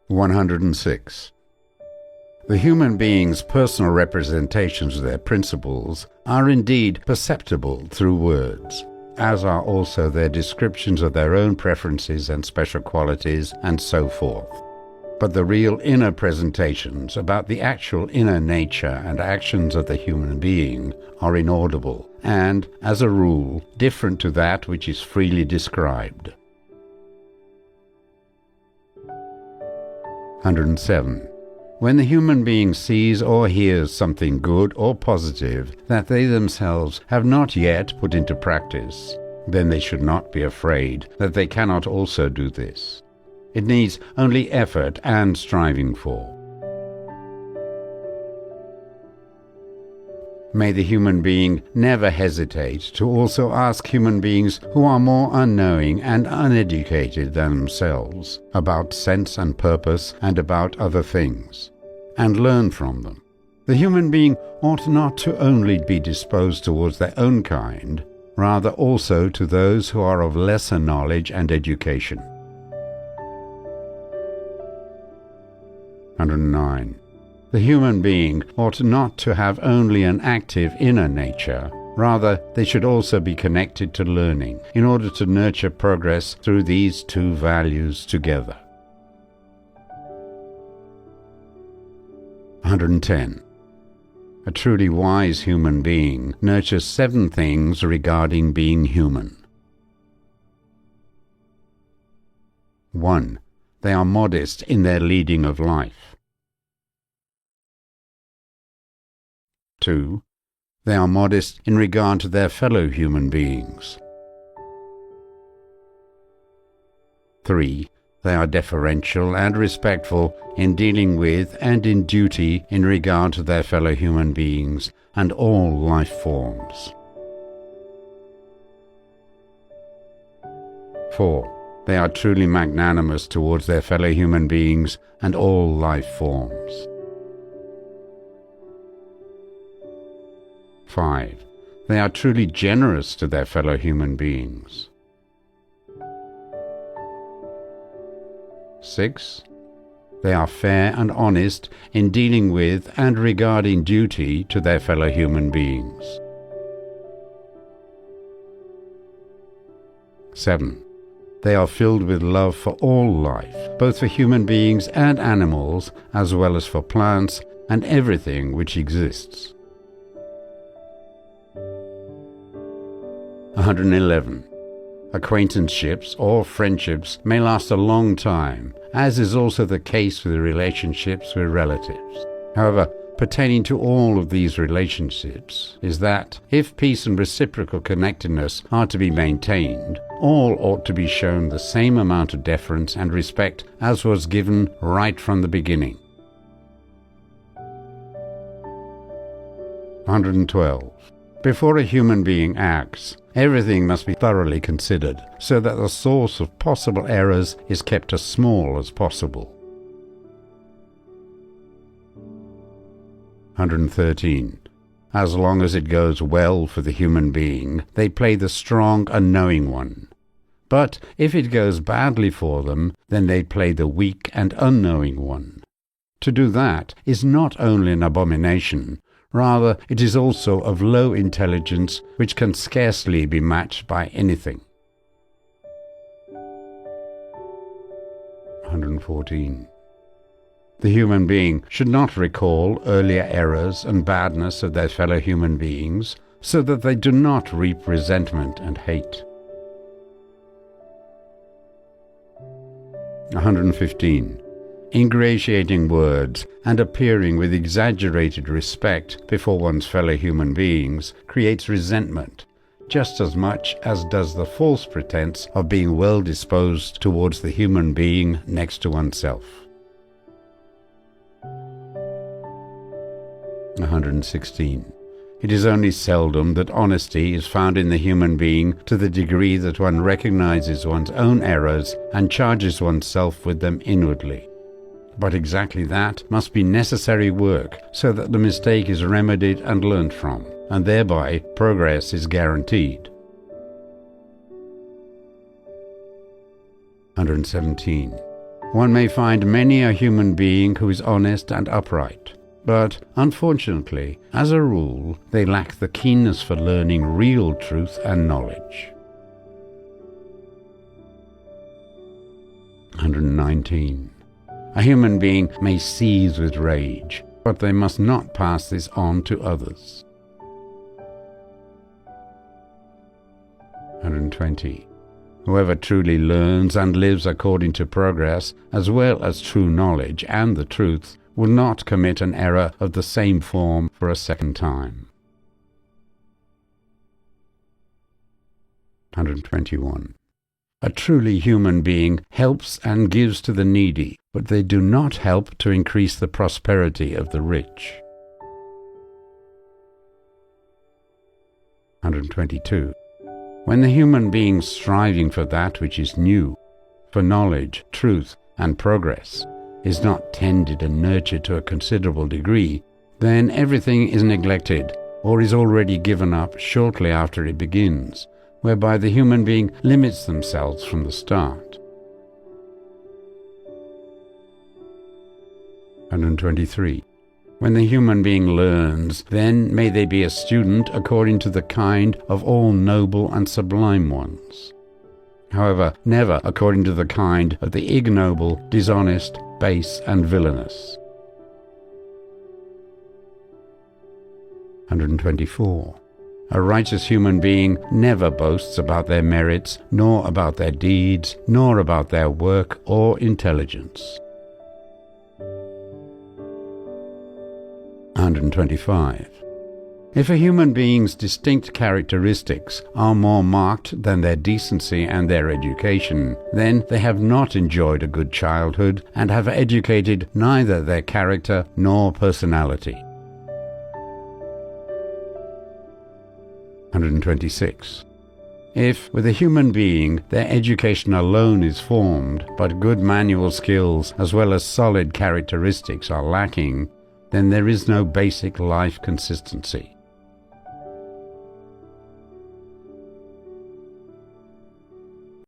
106. The human being's personal representations of their principles are indeed perceptible through words, as are also their descriptions of their own preferences and special qualities and so forth. But the real inner presentations about the actual inner nature and actions of the human being are inaudible and, as a rule, different to that which is freely described. 107. When the human being sees or hears something good or positive that they themselves have not yet put into practice, then they should not be afraid that they cannot also do this. It needs only effort and striving for. May the human being never hesitate to also ask human beings who are more unknowing and uneducated than themselves about sense and purpose and about other things, and learn from them. The human being ought not to only be disposed towards their own kind, rather also to those who are of lesser knowledge and education. 109. The human being ought not to have only an active inner nature, rather they should also be connected to learning, in order to nurture progress through these two values together. 110. A truly wise human being nurtures 7 things regarding being human. 1. They are modest in their leading of life. 2. They are modest in regard to their fellow human beings. 3. They are deferential and respectful in dealing with and in duty in regard to their fellow human beings and all life forms. 4. They are truly magnanimous towards their fellow human beings and all life forms. 5. They are truly generous to their fellow human beings. 6. They are fair and honest in dealing with and regarding duty to their fellow human beings. 7. They are filled with love for all life, both for human beings and animals, as well as for plants and everything which exists. 111. Acquaintanceships or friendships may last a long time, as is also the case with relationships with relatives. However, pertaining to all of these relationships is that, if peace and reciprocal connectedness are to be maintained, all ought to be shown the same amount of deference and respect as was given right from the beginning. 112. Before a human being acts, everything must be thoroughly considered, so that the source of possible errors is kept as small as possible. 113. As long as it goes well for the human being, they play the strong and knowing one. But if it goes badly for them, then they play the weak and unknowing one. To do that is not only an abomination, rather it is also of low intelligence which can scarcely be matched by anything. 114. The human being should not recall earlier errors and badness of their fellow human beings, so that they do not reap resentment and hate. 115. Ingratiating words and appearing with exaggerated respect before one's fellow human beings creates resentment, just as much as does the false pretense of being well disposed towards the human being next to oneself. 116. It is only seldom that honesty is found in the human being to the degree that one recognizes one's own errors and charges oneself with them inwardly. But exactly that must be necessary work, so that the mistake is remedied and learnt from, and thereby progress is guaranteed. 117. One may find many a human being who is honest and upright, but unfortunately, as a rule, they lack the keenness for learning real truth and knowledge. 119. A human being may seethe with rage, but they must not pass this on to others. 120. Whoever truly learns and lives according to progress, as well as true knowledge and the truth, will not commit an error of the same form for a second time. 121. A truly human being helps and gives to the needy, but they do not help to increase the prosperity of the rich. 122. When the human being striving for that which is new, for knowledge, truth, and progress, is not tended and nurtured to a considerable degree, then everything is neglected or is already given up shortly after it begins, whereby the human being limits themselves from the start. 123. When the human being learns, then may they be a student according to the kind of all noble and sublime ones. However, never according to the kind of the ignoble, dishonest, base, and villainous. 124. A righteous human being never boasts about their merits, nor about their deeds, nor about their work or intelligence. 125. If a human being's distinct characteristics are more marked than their decency and their education, then they have not enjoyed a good childhood and have educated neither their character nor personality. 126. If, with a human being, their education alone is formed, but good manual skills as well as solid characteristics are lacking, then there is no basic life consistency.